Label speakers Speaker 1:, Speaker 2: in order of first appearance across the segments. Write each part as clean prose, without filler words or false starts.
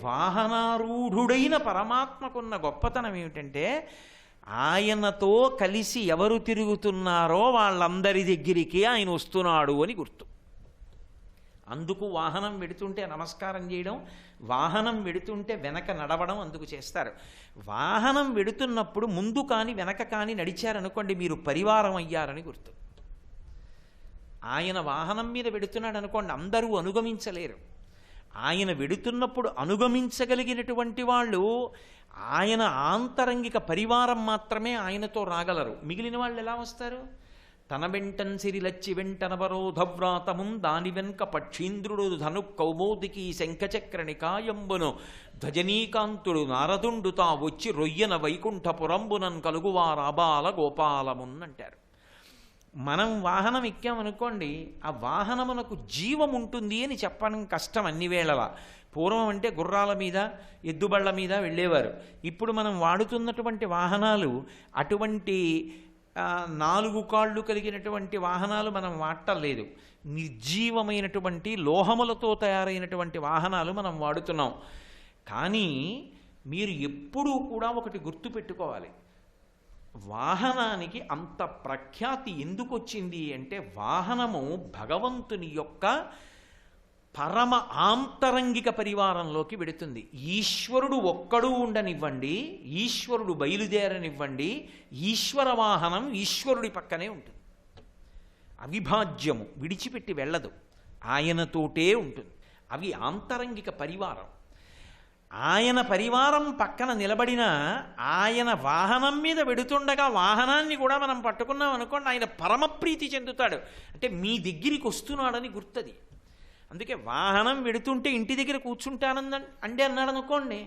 Speaker 1: వాహనారూఢుడైన పరమాత్మకున్న గొప్పతనం ఏమిటంటే ఆయనతో కలిసి ఎవరు తిరుగుతున్నారో వాళ్ళందరి దగ్గరికి ఆయన వస్తున్నాడు అని గుర్తు. అందుకు వాహనం వెడుతుంటే నమస్కారం చేయడం, వాహనం వెడుతుంటే వెనక నడవడం అందుకు చేస్తారు. వాహనం వెడుతున్నప్పుడు ముందు కానీ వెనక కానీ నడిచారనుకోండి, మీరు పరివారం అయ్యారని గుర్తు. ఆయన వాహనం మీద వెడుతున్నాడు అనుకోండి, అందరూ అనుగమించలేరు. ఆయన వెడుతున్నప్పుడు అనుగమించగలిగినటువంటి వాళ్ళు ఆయన ఆంతరంగిక పరివారం మాత్రమే ఆయనతో రాగలరు. మిగిలిన వాళ్ళు ఎలా వస్తారు? తన వెంటన్ సిరిలచ్చి వెంటనవరోధవ్రాతముం దాని వెనుక పక్షీంద్రుడు ధను కౌమోదికి శంఖచక్రణి కాయంబును ధ్వజనీకాంతుడు నారదుండు తా వచ్చి రొయ్యన వైకుంఠపురంబునన్ కలుగువారాబాల గోపాలమున్ అంటారు. మనం వాహనం ఎక్కామనుకోండి, ఆ వాహనమునకు జీవం ఉంటుంది అని చెప్పడం కష్టం అన్ని వేళలా. పూర్వం అంటే గుర్రాల మీద ఎద్దుబళ్ళ మీద వెళ్ళేవారు. ఇప్పుడు మనం వాడుతున్నటువంటి వాహనాలు అటువంటి 4 కాళ్ళు కలిగినటువంటి వాహనాలు మనం వాడటలేదు. నిర్జీవమైనటువంటి లోహములతో తయారైనటువంటి వాహనాలు మనం వాడుతున్నాం. కానీ మీరు ఎప్పుడూ కూడా ఒకటి గుర్తుపెట్టుకోవాలి, వాహనానికి అంత ప్రఖ్యాతి ఎందుకు వచ్చింది అంటే వాహనము భగవంతుని యొక్క పరమ ఆంతరంగిక పరివారంలోకి వెడుతుంది. ఈశ్వరుడు ఒక్కడూ ఉండనివ్వండి, ఈశ్వరుడు బయలుదేరనివ్వండి, ఈశ్వర వాహనం ఈశ్వరుడి పక్కనే ఉంటుంది. అవిభాజ్యము, విడిచిపెట్టి వెళ్ళదు, ఆయనతోటే ఉంటుంది. అవి ఆంతరంగిక పరివారం. ఆయన పరివారం పక్కన నిలబడిన ఆయన వాహనం మీద వెడుతుండగా వాహనాన్ని కూడా మనం పట్టుకున్నాం అనుకోండి, ఆయన పరమప్రీతి చెందుతాడు. అంటే మీ దగ్గరికి వస్తున్నాడని గుర్తది. అందుకే వాహనం వెడుతుంటే ఇంటి దగ్గర కూర్చుంటానని అంటే అన్నాడు అనుకోండి,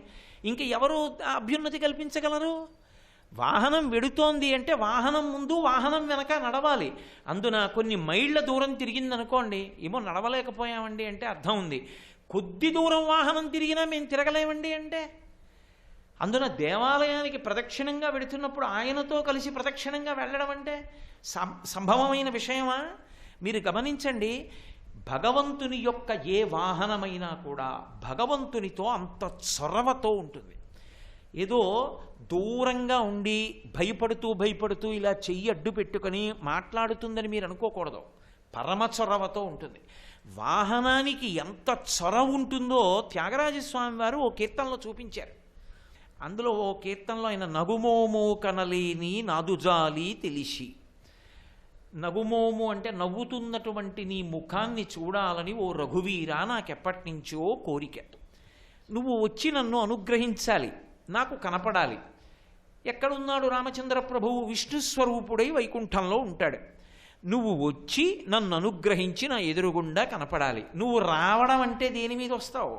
Speaker 1: ఇంక ఎవరు అభ్యున్నతి కల్పించగలరు? వాహనం వెడుతోంది అంటే వాహనం ముందు వాహనం వెనక నడవాలి. అందున కొన్ని మైళ్ళ దూరం తిరిగిందనుకోండి, ఏమో నడవలేకపోయామండి అంటే అర్థం ఉంది. కొద్ది దూరం వాహనం తిరిగినా మేము తిరగలేమండి అంటే, అందున దేవాలయానికి ప్రదక్షిణంగా వెడుతున్నప్పుడు ఆయనతో కలిసి ప్రదక్షిణంగా వెళ్ళడం అంటే సంభవమైన విషయమా? మీరు గమనించండి, భగవంతుని యొక్క ఏ వాహనమైనా కూడా భగవంతునితో అంత చొరవతో ఉంటుంది. ఏదో దూరంగా ఉండి భయపడుతూ ఇలా చెయ్యి అడ్డు పెట్టుకొని మాట్లాడుతుందని మీరు అనుకోకూడదు. పరమ చొరవతో ఉంటుంది. వాహనానికి ఎంత చొరవ ఉంటుందో త్యాగరాజస్వామి వారు ఓ కీర్తనలో చూపించారు. అందులో ఓ కీర్తనలో ఆయన నగుమోము కనలేని నాదుజాలి తెలిసి, నగుమోము అంటే నవ్వుతున్నటువంటి నీ ముఖాన్ని చూడాలని ఓ రఘువీరా నాకెప్పటి నుంచో కోరిక. నువ్వు వచ్చి నన్ను అనుగ్రహించాలి, నాకు కనపడాలి. ఎక్కడున్నాడు రామచంద్ర ప్రభువు? విష్ణుస్వరూపుడై వైకుంఠంలో ఉంటాడు. నువ్వు వచ్చి నన్ను అనుగ్రహించి నా ఎదురుగుండా కనపడాలి. నువ్వు రావడం అంటే దేని మీద వస్తావు?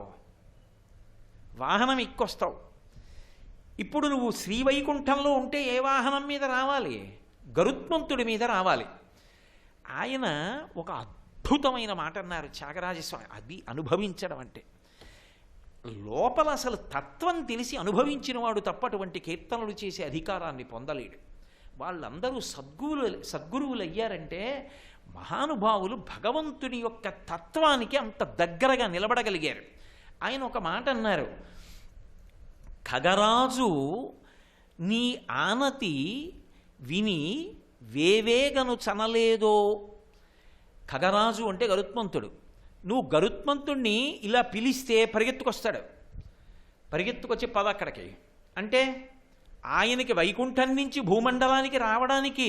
Speaker 1: వాహనం ఎక్కొస్తావు. ఇప్పుడు నువ్వు శ్రీవైకుంఠంలో ఉంటే ఏ వాహనం మీద రావాలి? గరుత్మంతుడి మీద రావాలి. ఆయన ఒక అద్భుతమైన మాట అన్నారు త్యాగరాజస్వామి, అది అనుభవించడం అంటే. లోపల అసలు తత్వం తెలిసి అనుభవించిన వాడు తప్ప అటువంటి కీర్తనలు చేసే అధికారాన్ని పొందలేడు. వాళ్ళందరూ సద్గురువులు అయ్యారంటే మహానుభావులు భగవంతుని యొక్క తత్వానికి అంత దగ్గరగా నిలబడగలిగారు. ఆయన ఒక మాట అన్నారు, ఖగరాజు నీ ఆనతి విని వేవేగను చనలేదో. ఖగరాజు అంటే గరుత్మంతుడు. నువ్వు గరుత్మంతుణ్ణి ఇలా పిలిస్తే పరిగెత్తుకొస్తాడు. పరిగెత్తుకొచ్చి పద అక్కడికి అంటే ఆయనకి వైకుంఠం నుంచి భూమండలానికి రావడానికి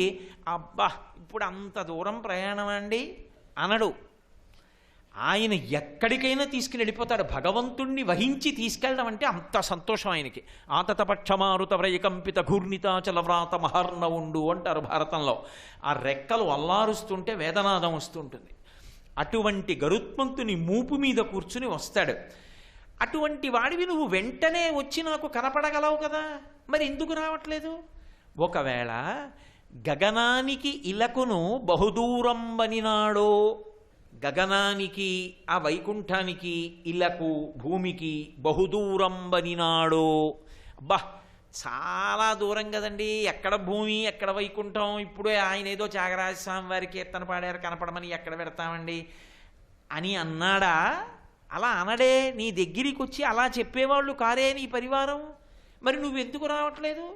Speaker 1: అబ్బా ఇప్పుడు అంత దూరం ప్రయాణం అండి అనడు. ఆయన ఎక్కడికైనా తీసుకుని వెళ్ళిపోతాడు. భగవంతుణ్ణి వహించి తీసుకెళ్ళడం అంటే అంత సంతోషం ఆయనకి. ఆతతపక్షమారుత వ్రయకంపిత ఘూర్ణితాచలవ్రాత మహర్ణవుండు అంటారు భారతంలో. ఆ రెక్కలు అల్లారుస్తుంటే వేదనాదం వస్తుంటుంది. అటువంటి గరుత్మంతుని మూపు మీద కూర్చుని వస్తాడు. అటువంటి వాడివి నువ్వు వెంటనే వచ్చి నాకు కనపడగలవు కదా, మరి ఎందుకు రావట్లేదు? ఒకవేళ గగనానికి ఇలకును బహుదూరంబనినాడో, గగనానికి ఆ వైకుంఠానికి ఇలకు భూమికి బహుదూరంబనినాడో, అబ్బా చాలా దూరం కదండి, ఎక్కడ భూమి ఎక్కడ వైకుంఠం, ఇప్పుడే ఆయన ఏదో త్యాగరాజస్వామి వారి కీర్తన పాడారు కనపడమని ఎక్కడ పెడతామండి అని అన్నాడా? అలా అనడే, నీ దగ్గరికి వచ్చి అలా చెప్పేవాళ్ళు కారే నీ పరివారం. మరి నువ్వెందుకు రావట్లేదు?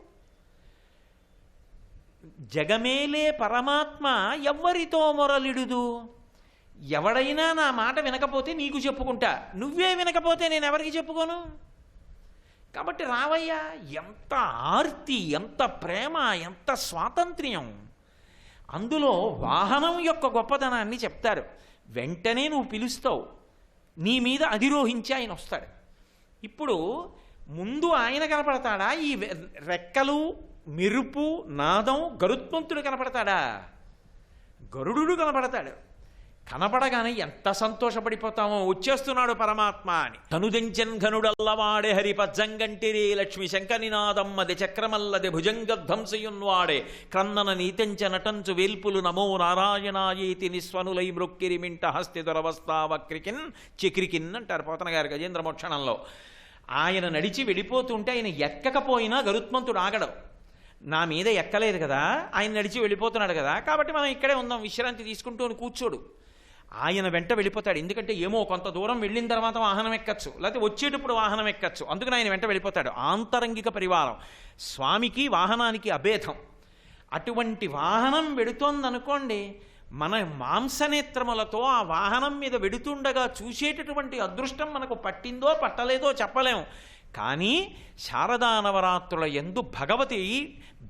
Speaker 1: జగమేలే పరమాత్మ ఎవ్వరితో మొరలిడుదు. ఎవడైనా నా మాట వినకపోతే నీకు చెప్పుకుంటా, నువ్వే వినకపోతే నేను ఎవరికి చెప్పుకోను? కాబట్టి రావయ్యా. ఎంత ఆర్తి, ఎంత ప్రేమ, ఎంత స్వాతంత్ర్యం! అందులో వాహనం యొక్క గొప్పతనాన్ని చెప్తారు. వెంటనే నువ్వు పిలుస్తావు, నీ మీద అధిరోహించి ఆయన వస్తాడు. ఇప్పుడు ముందు ఆయన కనపడతాడా? ఈ రెక్కలు, మెరుపు, నాదం, గరుత్మంతుడు కనపడతాడా? గరుడు కనపడతాడు. కనపడగానే ఎంత సంతోషపడిపోతామో, వచ్చేస్తున్నాడు పరమాత్మ అని. తనుదెంచన్ ఘనుడల్లవాడే హరి పజ్జంగంటిరే లక్ష్మి శంకనినాదమ్మది చక్రమల్లది భుజంగధ్వంసయున్వాడే క్రందన నీతెంచ నటంచు వేల్పులు నమో నారాయణాయేతి నిస్వనులై మృక్కిరిమింట హస్తి దొరవస్తావక్రికిన్ చిక్రికిన్ అంటారు పోతన గారు గజేంద్ర మోక్షణంలో. ఆయన నడిచి వెళ్ళిపోతుంటే ఆయన ఎక్కకపోయినా గరుత్మంతుడు ఆగడం. నా మీద ఎక్కలేదు కదా, ఆయన నడిచి వెళ్ళిపోతున్నాడు కదా, కాబట్టి మనం ఇక్కడే ఉందాం, విశ్రాంతి తీసుకుంటూ కూర్చోడు. ఆయన వెంట వెళ్ళిపోతాడు. ఎందుకంటే ఏమో కొంత దూరం వెళ్ళిన తర్వాత వాహనం ఎక్కచ్చు, లేకపోతే వచ్చేటప్పుడు వాహనం ఎక్కచ్చు, అందుకని ఆయన వెంట వెళ్ళిపోతాడు. ఆంతరంగిక పరివారం స్వామికి వాహనానికి అభేదం. అటువంటి వాహనం వెడుతోందనుకోండి, మన మాంసనేత్రములతో ఆ వాహనం మీద వెడుతుండగా చూసేటటువంటి అదృష్టం మనకు పట్టిందో పట్టలేదో చెప్పలేము. కానీ శారదా నవరాత్రుల యందు భగవతి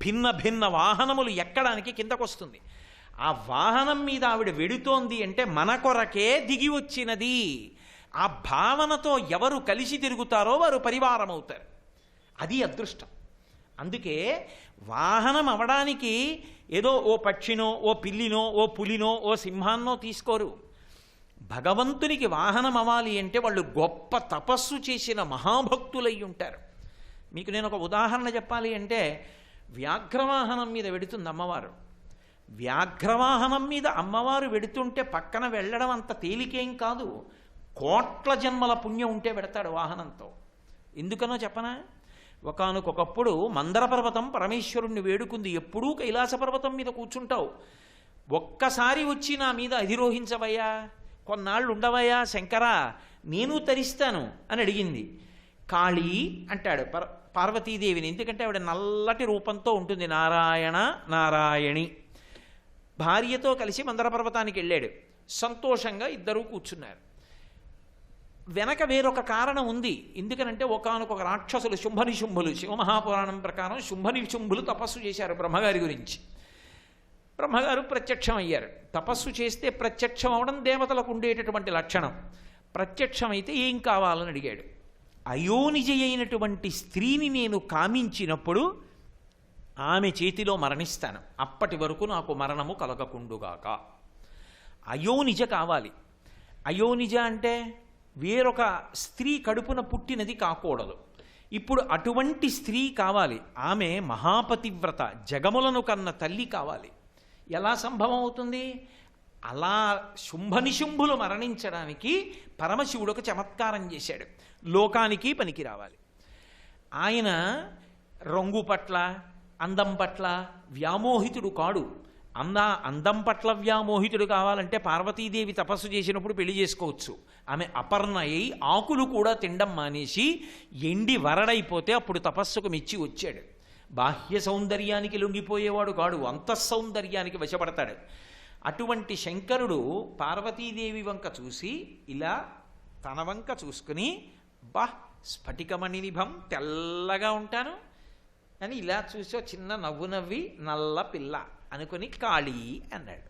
Speaker 1: భిన్న భిన్న వాహనములు ఎక్కడానికి కిందకొస్తుంది. ఆ వాహనం మీద ఆవిడ వెడుతోంది అంటే మన కొరకే దిగి వచ్చినది. ఆ భావనతో ఎవరు కలిసి తిరుగుతారో వారు పరివారం అవుతారు. అది అదృష్టం. అందుకే వాహనం అవడానికి ఏదో ఓ పక్షినో, ఓ పిల్లినో, ఓ పులినో, ఓ సింహాన్నో తీసుకోరు. భగవంతునికి వాహనం అవ్వాలి అంటే వాళ్ళు గొప్ప తపస్సు చేసిన మహాభక్తులై ఉంటారు. మీకు నేను ఒక ఉదాహరణ చెప్పాలి అంటే, వ్యాఘ్రవాహనం మీద వెడుతుంది అమ్మవారు. వ్యాఘ్రవాహనం మీద అమ్మవారు వెడుతుంటే పక్కన వెళ్ళడం అంత తేలికేం కాదు. కోట్ల జన్మల పుణ్యం ఉంటే వెడతాడు వాహనంతో. ఎందుకనో చెప్పనా? ఒకానొకప్పుడు మందర పర్వతం పరమేశ్వరుణ్ణి వేడుకుంది, ఎప్పుడూ కైలాస పర్వతం మీద కూర్చుంటావు, ఒక్కసారి వచ్చి నా మీద అధిరోహించవయ్యా, కొన్నాళ్ళు ఉండవయ్యా శంకరా, నేను తరిస్తాను అని అడిగింది. కాళీ అంటాడు పార్వతీదేవిని. ఎందుకంటే ఆవిడ నల్లటి రూపంతో ఉంటుంది, నారాయణ నారాయణి. భార్యతో కలిసి మందర పర్వతానికి వెళ్ళాడు. సంతోషంగా ఇద్దరూ కూర్చున్నారు. వెనక వేరొక కారణం ఉంది. ఎందుకనంటే ఒకానొక రాక్షసులు శుంభనిశుంభులు, శివమహాపురాణం ప్రకారం శుంభనిశుంభులు తపస్సు చేశారు బ్రహ్మగారి గురించి. బ్రహ్మగారు ప్రత్యక్షం అయ్యారు. తపస్సు చేస్తే ప్రత్యక్షం అవడం దేవతలకు ఉండేటటువంటి లక్షణం. ప్రత్యక్షమైతే ఏం కావాలని అడిగాడు. అయోనిజ అయినటువంటి స్త్రీని నేను కామించినప్పుడు ఆమె చేతిలో మరణిస్తాను, అప్పటి వరకు నాకు మరణము కలగకుండుగాక. అయోనిజ కావాలి. అయోనిజ అంటే వేరొక స్త్రీ కడుపున పుట్టినది కాకూడదు. ఇప్పుడు అటువంటి స్త్రీ కావాలి. ఆమె మహాపతివ్రత, జగములను కన్న తల్లి కావాలి. ఎలా సంభవం అవుతుంది? అలా శుంభనిశుంభులు మరణించడానికి పరమశివుడు ఒక చమత్కారం చేశాడు. లోకానికి పనికి రావాలి. ఆయన రంగు పట్ల, అందం పట్ల వ్యామోహితుడు కాడు. అందం పట్ల వ్యామోహితుడు కావాలంటే పార్వతీదేవి తపస్సు చేసినప్పుడు పెళ్లి చేసుకోవచ్చు. ఆమె అపర్ణ అయి ఆకులు కూడా తినడం మానేసి ఎండి వరడైపోతే అప్పుడు తపస్సుకు మెచ్చి వచ్చాడు. బాహ్య సౌందర్యానికి లొంగిపోయేవాడు కాడు, అంతఃసౌందర్యానికి వశపడతాడు. అటువంటి శంకరుడు పార్వతీదేవి వంక చూసి ఇలా తన వంక చూసుకుని, బా స్ఫటికమణి నిభం, తెల్లగా ఉంటాను అని ఇలా చూసి చిన్న నవ్వు నవ్వి, నల్ల పిల్ల అనుకుని కాళీ అన్నాడు.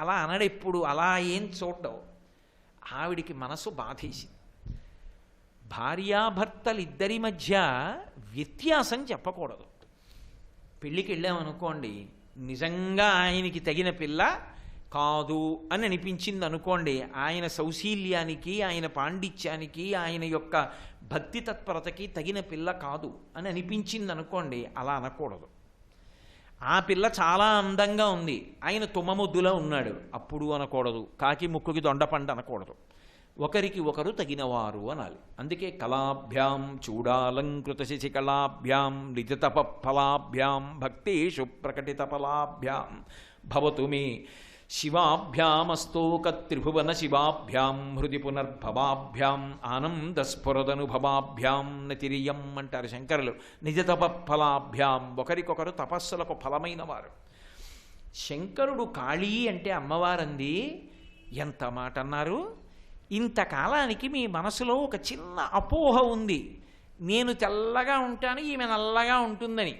Speaker 1: అలా అన్నాడు. ఎప్పుడు అలా ఏం చూడ్డావు. ఆవిడికి మనసు బాధేసింది. భార్యాభర్తలిద్దరి మధ్య వ్యత్యాసం చెప్పకూడదు. పెళ్ళికి వెళ్ళామనుకోండి, నిజంగా ఆయనకి తగిన పిల్ల కాదు అని అనిపించింది అనుకోండి, ఆయన సౌశీల్యానికి, ఆయన పాండిత్యానికి, ఆయన యొక్క భక్తి తత్పరతకి తగిన పిల్ల కాదు అని అనిపించింది అనుకోండి, అలా అనకూడదు. ఆ పిల్ల చాలా అందంగా ఉంది, ఆయన తుమ్మముద్దులా ఉన్నాడు, అప్పుడు అనకూడదు. కాకి ముక్కుకి దొండపండు అనకూడదు. ఒకరికి ఒకరు తగినవారు అనాలి. అందుకే కళాభ్యాం చూడాలంకృత శశికళాభ్యాం నిజతప ఫలాభ్యాం భక్తేషు ప్రకటిత ఫలాభ్యాం భవతు మే శివాభ్యామస్తోక త్రిభువన శివాభ్యాం హృది పునర్భవాభ్యాం ఆనందస్ఫురదనుభవాభ్యాం నతిరియం అంటారు శంకరులు. నిజ తపఫలాభ్యాం, ఒకరికొకరు తపస్సులకు ఫలమైన వారు. శంకరుడు కాళీ అంటే అమ్మవారంది. ఎంత మాట అన్నారు! ఇంతకాలానికి మీ మనసులో ఒక చిన్న అపోహ ఉంది, నేను తెల్లగా ఉంటాను, ఈమె నల్లగా ఉంటుందని.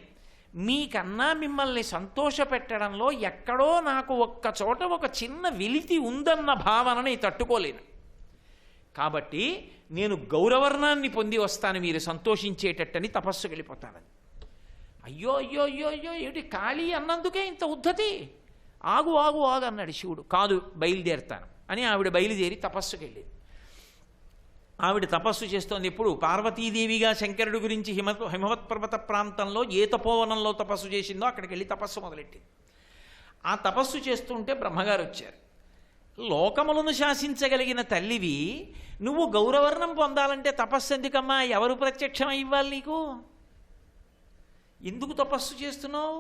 Speaker 1: మీకన్నా మిమ్మల్ని సంతోషపెట్టడంలో ఎక్కడో నాకు ఒక్క చోట ఒక చిన్న వెలితి ఉందన్న భావనని తట్టుకోలేను. కాబట్టి నేను గౌరవర్ణాన్ని పొంది వస్తాను మీరు సంతోషించేటట్టని తపస్సుకు వెళ్ళిపోతానని. అయ్యో అయ్యో అయ్యో అయ్యో ఏమిటి కాళీ అన్నందుకే ఇంత ఉద్ధతి? ఆగు ఆగు ఆగు అన్నాడు శివుడు. కాదు, బయలుదేరుతాను అని ఆవిడ బయలుదేరి తపస్సుకు వెళ్ళింది. ఆవిడ తపస్సు చేస్తోంది. ఎప్పుడు పార్వతీదేవిగా శంకరుడి గురించి హిమవత్ పర్వత ప్రాంతంలో ఏ తపోవనంలో తపస్సు చేసిందో అక్కడికి వెళ్ళి తపస్సు మొదలెట్టింది. ఆ తపస్సు చేస్తుంటే బ్రహ్మగారు వచ్చారు. లోకములను శాసించగలిగిన తల్లివి నువ్వు గౌరవర్ణం పొందాలంటే తపస్సు ఎందుకమ్మా? ఎవరు ప్రత్యక్షం ఇవ్వాలి నీకు? ఎందుకు తపస్సు చేస్తున్నావు?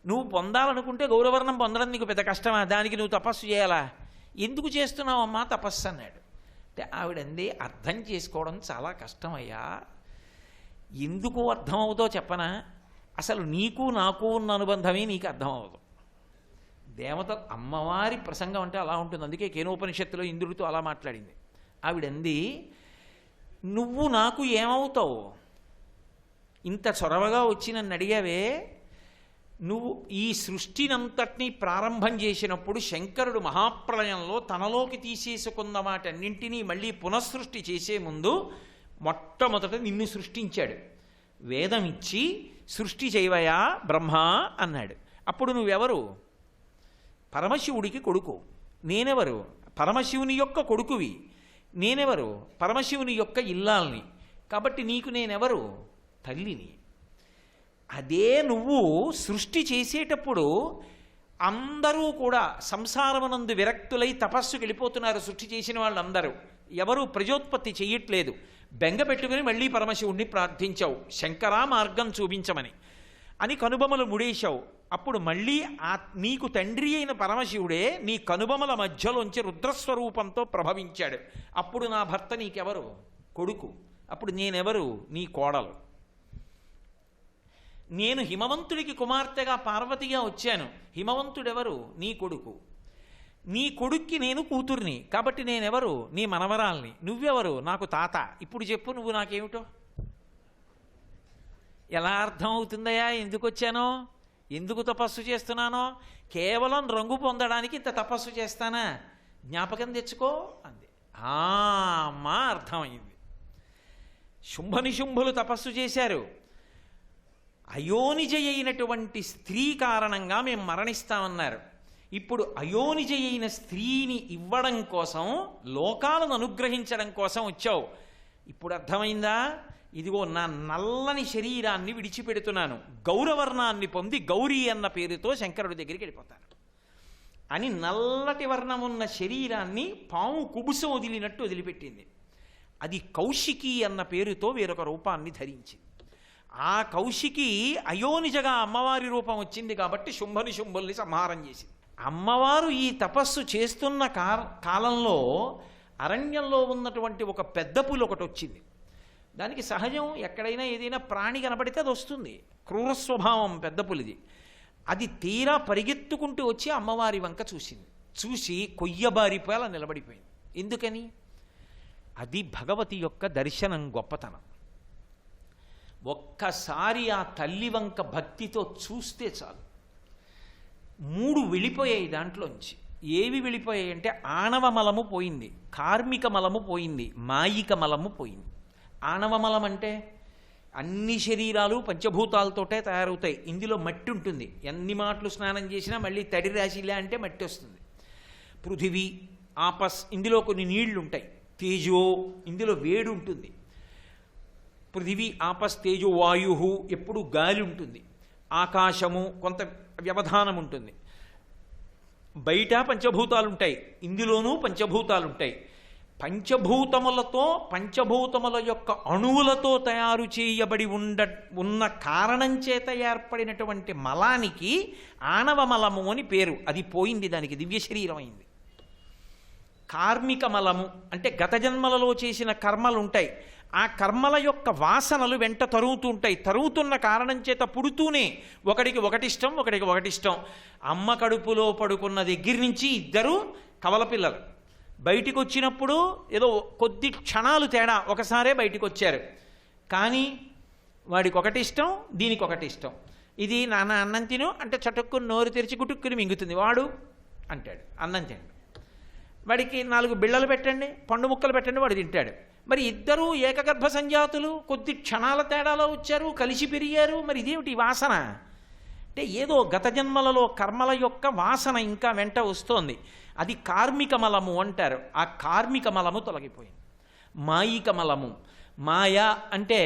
Speaker 1: నువ్వు పొందాలనుకుంటే గౌరవర్ణం పొందడం నీకు పెద్ద కష్టమా? దానికి నువ్వు తపస్సు చేయాలా? ఎందుకు చేస్తున్నావు అమ్మా తపస్సు అన్నాడు. అంటే ఆవిడంది, అర్థం చేసుకోవడం చాలా కష్టమయ్యా. ఎందుకు అర్థమవుతో చెప్పనా? అసలు నీకు నాకు ఉన్న అనుబంధమే నీకు అర్థమవుతుంది. దేవత అమ్మవారి ప్రసంగం అంటే అలా ఉంటుంది. అందుకే కేనోపనిషత్తులో ఇంద్రుడితో అలా మాట్లాడింది. ఆవిడంది, నువ్వు నాకు ఏమవుతావు? ఇంత చొరవగా వచ్చి నన్ను అడిగావే. నువ్వు ఈ సృష్టినంతటినీ ప్రారంభం చేసినప్పుడు శంకరుడు మహాప్రళయంలో తనలోకి తీసేసుకున్న వాటన్నింటినీ మళ్ళీ పునఃసృష్టి చేసే ముందు మొట్టమొదట నిన్ను సృష్టించాడు. వేదం ఇచ్చి సృష్టి చేయవయా బ్రహ్మ అన్నాడు. అప్పుడు నువ్వెవరు? పరమశివుడికి కొడుకు. నేనెవరు? పరమశివుని యొక్క కొడుకువి. నేనెవరు? పరమశివుని యొక్క ఇల్లాల్ని. కాబట్టి నీకు నేనెవరు? తల్లిని. అదే నువ్వు సృష్టి చేసేటప్పుడు అందరూ కూడా సంసారమునందు విరక్తులై తపస్సుకి వెళ్ళిపోతున్నారు. సృష్టి చేసిన వాళ్ళందరూ ఎవరు ప్రజోత్పత్తి చెయ్యట్లేదు. బెంగ పెట్టుకుని మళ్ళీ పరమశివుణ్ణి ప్రార్థించావు, శంకరా మార్గం చూపించమని అని కనుబొమలు ముడేశావు. అప్పుడు మళ్ళీ నీకు తండ్రి అయిన పరమశివుడే నీ కనుబొమల మధ్యలోంచి రుద్రస్వరూపంతో ప్రభవించాడు. అప్పుడు నా భర్త నీకెవరు? కొడుకు. అప్పుడు నేనెవరు? నీ కోడలు. నేను హిమవంతుడికి కుమార్తెగా పార్వతిగా వచ్చాను. హిమవంతుడెవరు? నీ కొడుకు. నీ కొడుక్కి నేను కూతుర్ని. కాబట్టి నేనెవరు? నీ మనవరాల్ని. నువ్వెవరు? నాకు తాత. ఇప్పుడు చెప్పు నువ్వు నాకేమిటో? ఎలా అర్థం అవుతుందయా ఎందుకు వచ్చానో, ఎందుకు తపస్సు చేస్తున్నానో? కేవలం రంగు పొందడానికి ఇంత తపస్సు చేస్తానా? జ్ఞాపకం తెచ్చుకో అంది. అమ్మా అర్థమైంది. శుంభనిశుంభులు తపస్సు చేశారు. అయోనిజ అయినటువంటి స్త్రీ కారణంగా మేము మరణిస్తామన్నారు. ఇప్పుడు అయోనిజ అయిన స్త్రీని ఇవ్వడం కోసం, లోకాలను అనుగ్రహించడం కోసం వచ్చావు. ఇప్పుడు అర్థమైందా? ఇదిగో నా నల్లని శరీరాన్ని విడిచిపెడుతున్నాను, గౌరవర్ణాన్ని పొంది గౌరీ అన్న పేరుతో శంకరుడి దగ్గరికి వెళ్ళిపోతాను అని నల్లటి వర్ణమున్న శరీరాన్ని పాము కుబుసం వదిలినట్టు వదిలిపెట్టింది. అది కౌశికి అన్న పేరుతో వేరొక రూపాన్ని ధరించింది. ఆ కౌశికి అయోనిజగా అమ్మవారి రూపం వచ్చింది కాబట్టి శుంభుల్ని సంహారం చేసింది. అమ్మవారు ఈ తపస్సు చేస్తున్న కాలంలో అరణ్యంలో ఉన్నటువంటి ఒక పెద్ద పులి ఒకటి వచ్చింది. దానికి సహజం, ఎక్కడైనా ఏదైనా ప్రాణి కనబడితే అది వస్తుంది. క్రూర స్వభావం పెద్ద పులిది. అది తీరా పరిగెత్తుకుంటూ వచ్చి అమ్మవారి వంక చూసింది. చూసి కొయ్యబారిపోయి అలా నిలబడిపోయింది. ఎందుకని? అది భగవతి యొక్క దర్శనం గొప్పతనం. ఒక్కసారి ఆ తల్లి వంక భక్తితో చూస్తే చాలు. 3 వెళ్ళిపోయాయి దాంట్లోంచి. ఏవి వెళ్ళిపోయాయి అంటే ఆణవ మలము పోయింది, కార్మిక మలము పోయింది, మాయిక మలము పోయింది. ఆణవ మలం అంటే అన్ని శరీరాలు పంచభూతాలతోటే తయారవుతాయి. ఇందులో మట్టి ఉంటుంది. ఎన్ని మాటలు స్నానం చేసినా మళ్ళీ తడి రాశిలే అంటే మట్టి వస్తుంది. పృథివీ, ఆపస్, ఇందులో కొన్ని నీళ్లు ఉంటాయి. తేజో, ఇందులో వేడి ఉంటుంది. పృథివీ, ఆపస్, తేజో, వాయు, ఎప్పుడు గాలి ఉంటుంది. ఆకాశము కొంత వ్యవధానం ఉంటుంది. బయట పంచభూతాలు ఉంటాయి, ఇందులోనూ పంచభూతాలు ఉంటాయి. పంచభూతముల యొక్క అణువులతో తయారు చేయబడి ఉన్న కారణం చేత ఏర్పడినటువంటి మలానికి ఆణవ మలము అని పేరు. అది పోయింది, దానికి దివ్య శరీరం అయింది. కార్మిక మలము అంటే గత జన్మలలో చేసిన కర్మలు ఉంటాయి, ఆ కర్మల యొక్క వాసనలు వెంట తరుగుతూ ఉంటాయి. తరుగుతున్న కారణం చేత పుడుతూనే ఒకడికి ఒకటిష్టం, ఒకడికి ఒకటిష్టం. అమ్మ కడుపులో పడుకున్న దగ్గర నుంచి ఇద్దరు కవల పిల్లలు. బయటికి వచ్చినప్పుడు ఏదో కొద్ది క్షణాలు తేడా, ఒకసారే బయటికి వచ్చారు. కానీ వాడికి ఒకటి ఇష్టం, దీనికి ఒకటి ఇష్టం. ఇది నాన్న అన్నం తిను అంటే చటుక్కుని నోరు తెరిచి గుటుక్కుని మింగుతుంది. వాడు అంటాడు అన్నం తిండు. వాడికి 4 బిళ్ళలు పెట్టండి, పండు ముక్కలు పెట్టండి, వాడు తింటాడు. మరి ఇద్దరూ ఏకగర్భ సంజాతులు, కొద్ది క్షణాల తేడాలో వచ్చారు, కలిసి పెరిగారు. మరి ఇదేమిటి వాసన అంటే ఏదో గత జన్మలలో కర్మల యొక్క వాసన ఇంకా వెంట వస్తోంది. అది కార్మిక మలము అంటారు. ఆ కార్మిక మలము తొలగిపోయింది. మాయిక మలము, మాయ అంటే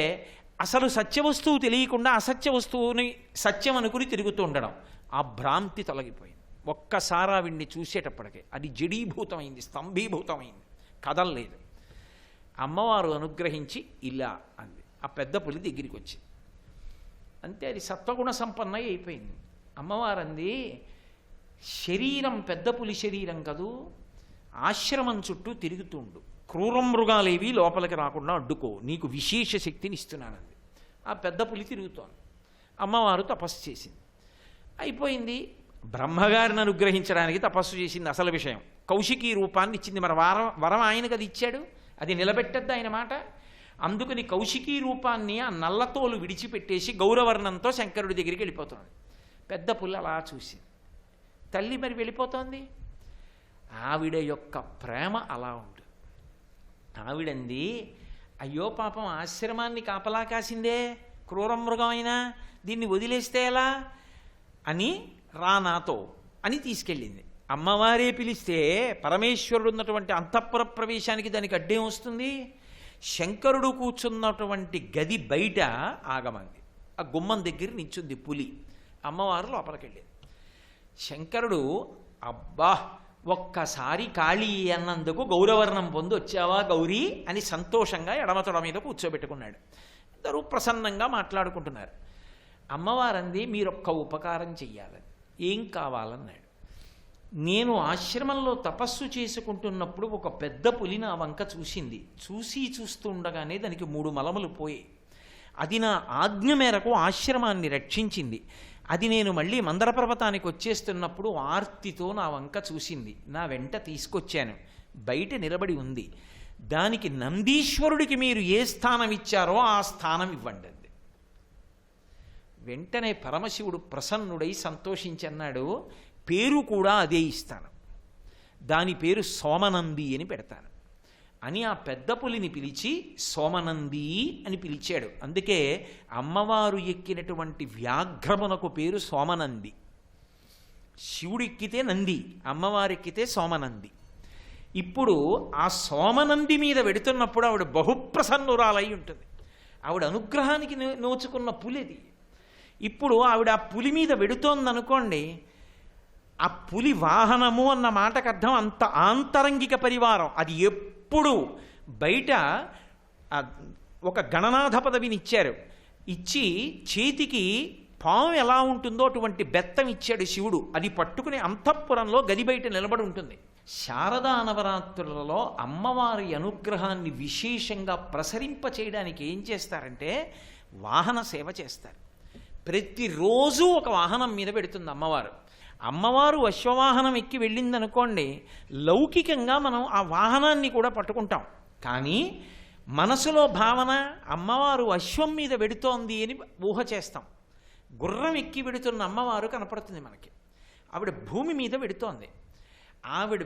Speaker 1: అసలు సత్యవస్తువు తెలియకుండా అసత్య వస్తువుని సత్యం అనుకుని తిరుగుతూ ఉండడం. ఆ భ్రాంతి తొలగిపోయింది. ఒక్కసారి ఆవిడ్ని చూసేటప్పటికే అది జడీభూతమైంది, స్తంభీభూతమైంది, కదల్లేదు. అమ్మవారు అనుగ్రహించి ఇలా అంది. ఆ పెద్ద పులి దగ్గరికి వచ్చింది. అంతే, అది సత్వగుణ సంపన్న అయిపోయింది. అమ్మవారు అంది, శరీరం పెద్ద పులి శరీరం కదూ, ఆశ్రమం చుట్టూ తిరుగుతుండు, క్రూర మృగాలేవి లోపలికి రాకుండా అడ్డుకో, నీకు విశేష శక్తిని ఇస్తున్నానంది. ఆ పెద్ద పులి తిరుగుతోంది. అమ్మవారు తపస్సు చేసింది, అయిపోయింది. బ్రహ్మగారిని అనుగ్రహించడానికి తపస్సు చేసింది. అసలు విషయం కౌశికీ రూపాన్ని ఇచ్చింది. మరి వరం ఆయనకు అది ఇచ్చాడు, అది నిలబెట్టద్దు ఆయన మాట. అందుకని కౌశికీ రూపాన్ని ఆ నల్లతోలు విడిచిపెట్టేసి గౌరవర్ణంతో శంకరుడి దగ్గరికి వెళ్ళిపోతుంది. పెద్ద పుల్ల అలా చూసింది. తల్లి మరి వెళ్ళిపోతోంది. ఆవిడ యొక్క ప్రేమ అలా ఉంటుంది. ఆవిడంది, అయ్యో పాపం ఆశ్రమాన్ని కాపలా కాసిందే, క్రూర మృగమైనా దీన్ని వదిలేస్తే ఎలా అని, రా నాతో అని తీసుకెళ్ళింది. అమ్మవారే పిలిస్తే పరమేశ్వరుడు ఉన్నటువంటి అంతఃపుర ప్రవేశానికి దానికి అడ్డేం వస్తుంది? శంకరుడు కూర్చున్నటువంటి గది బయట ఆగమంది. ఆ గుమ్మం దగ్గర నించుంది పులి. అమ్మవారు లోపలికి వెళ్ళింది. శంకరుడు, అబ్బా ఒక్కసారి కాళీ అన్నందుకు గౌరవర్ణం పొంది వచ్చావా గౌరీ అని సంతోషంగా ఎడమతొడ మీద కూర్చోబెట్టుకున్నాడు. ఇద్దరు ప్రసన్నంగా మాట్లాడుకుంటున్నారు. అమ్మవారంది, మీరొక్క ఉపకారం చెయ్యాలని. ఏం కావాలన్నాడు. నేను ఆశ్రమంలో తపస్సు చేసుకుంటున్నప్పుడు ఒక పెద్ద పులి నా వంక చూసింది. చూస్తూ ఉండగానే దానికి 3 మలములు పోయాయి. అది నా ఆజ్ఞ మేరకు ఆశ్రమాన్ని రక్షించింది. అది నేను మళ్ళీ మందర పర్వతానికి వచ్చేస్తున్నప్పుడు ఆర్తితో నా వంక చూసింది. నా వెంట తీసుకొచ్చాను. బయట నిలబడి ఉంది. దానికి నందీశ్వరుడికి మీరు ఏ స్థానం ఇచ్చారో ఆ స్థానం ఇవ్వండి. వెంటనే పరమశివుడు ప్రసన్నుడై సంతోషించన్నాడు, పేరు కూడా అదే ఇస్తాను, దాని పేరు సోమనంది అని పెడతాను అని ఆ పెద్ద పులిని పిలిచి సోమనంది అని పిలిచాడు. అందుకే అమ్మవారు ఎక్కినటువంటి వ్యాఘ్రమునకు పేరు సోమనంది. శివుడు ఎక్కితే నంది, అమ్మవారు ఎక్కితే సోమనంది. ఇప్పుడు ఆ సోమనంది మీద వెడుతున్నప్పుడు ఆవిడ బహుప్రసన్నురాలై ఉంటుంది. ఆవిడ అనుగ్రహానికి నోచుకున్న పులిది. ఇప్పుడు ఆవిడ ఆ పులి మీద వెడుతోందనుకోండి, ఆ పులి వాహనము అన్న మాటకు అర్థం అంత ఆంతరంగిక పరివారం. అది ఎప్పుడు బయట ఒక గణనాథ పదవిని ఇచ్చారు. ఇచ్చి చేతికి పాము ఎలా ఉంటుందో అటువంటి బెత్తం ఇచ్చాడు శివుడు. అది పట్టుకుని అంతఃపురంలో గది బయట నిలబడి ఉంటుంది. శారదా నవరాత్రులలో అమ్మవారి అనుగ్రహాన్ని విశేషంగా ప్రసరింప చేయడానికి ఏం చేస్తారంటే వాహన సేవ చేస్తారు. ప్రతిరోజు ఒక వాహనం మీద పెడుతుంది అమ్మవారు. అమ్మవారు అశ్వవాహనం ఎక్కి వెళ్ళిందనుకోండి, లౌకికంగా మనం ఆ వాహనాన్ని కూడా పట్టుకుంటాం. కానీ మనసులో భావన అమ్మవారు అశ్వం మీద వెడుతోంది అని ఊహ చేస్తాం. గుర్రం ఎక్కి వెడుతున్న అమ్మవారు కనపడుతుంది మనకి. ఆవిడ భూమి మీద వెడుతోంది. ఆవిడ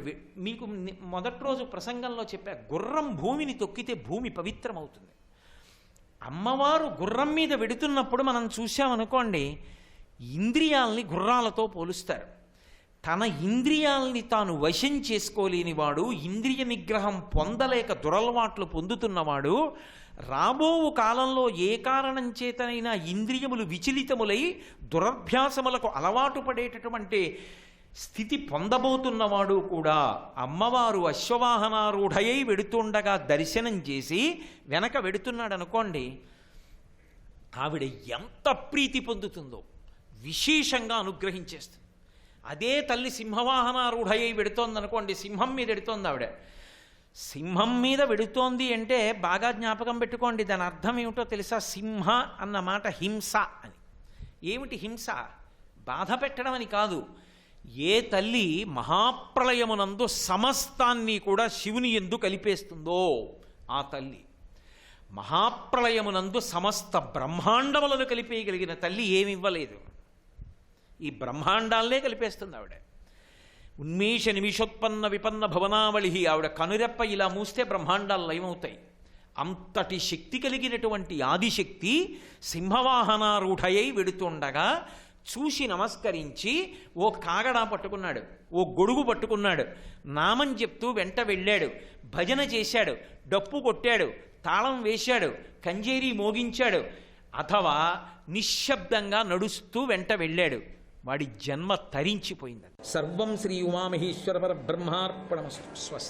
Speaker 1: మీకు మొదటి రోజు ప్రసంగంలో చెప్పా, గుర్రం భూమిని తొక్కితే భూమి పవిత్రమవుతుంది. అమ్మవారు గుర్రం మీద వెడుతున్నప్పుడు మనం చూసామనుకోండి, ఇంద్రియాల్ని గుర్రాలతో పోలుస్తారు. తన ఇంద్రియాల్ని తాను వశం చేసుకోలేనివాడు, ఇంద్రియ నిగ్రహం పొందలేక దురలవాట్లు పొందుతున్నవాడు, రాబో కాలంలో ఏ కారణం చేతనైనా ఇంద్రియములు విచలితములై దురభ్యాసములకు అలవాటు పడేటటువంటి స్థితి పొందబోతున్నవాడు కూడా అమ్మవారు అశ్వవాహనారూఢయై వెడుతుండగా దర్శనం చేసి వెనక వెడుతున్నాడు అనుకోండి, ఆవిడ ఎంత ప్రీతి పొందుతుందో విశేషంగా అనుగ్రహించేస్తుంది. అదే తల్లి సింహవాహనారూఢయై వెడుతోందనుకోండి, సింహం మీద వెడుతోంది ఆవిడ. సింహం మీద వెడుతోంది అంటే బాగా జ్ఞాపకం పెట్టుకోండి, దాని అర్థం ఏమిటో తెలుసా? సింహ అన్న మాట హింస అని. ఏమిటి హింస? బాధ పెట్టడం అని కాదు. ఏ తల్లి మహాప్రళయమునందు సమస్తాన్ని కూడా శివుని యందు కలిపేస్తుందో ఆ తల్లి, మహాప్రళయమునందు సమస్త బ్రహ్మాండములను కలిపేయగలిగిన తల్లి ఏమివ్వలేదు, ఈ బ్రహ్మాండాలనే కలిపేస్తుంది ఆవిడ. ఉన్మేష నిమిషోత్పన్న విపన్న భవనావళి, ఆవిడ కనురెప్ప ఇలా మూస్తే బ్రహ్మాండాలు లయమవుతాయి. అంతటి శక్తి కలిగినటువంటి ఆదిశక్తి సింహవాహనారూఢయై వెడుతుండగా చూసి నమస్కరించి ఓ కాగడా పట్టుకున్నాడు, ఓ గొడుగు పట్టుకున్నాడు, నామం చెప్తూ వెంట వెళ్ళాడు, భజన చేశాడు, డప్పు కొట్టాడు, తాళం వేశాడు, కంజేరీ మోగించాడు, అథవా నిశ్శబ్దంగా నడుస్తూ వెంట వెళ్ళాడు, వాడి జన్మ తరించిపోయింది. సర్వం శ్రీ ఉమామహేశ్వర పరబ్రహ్మార్పణమస్తు. స్వస్తి.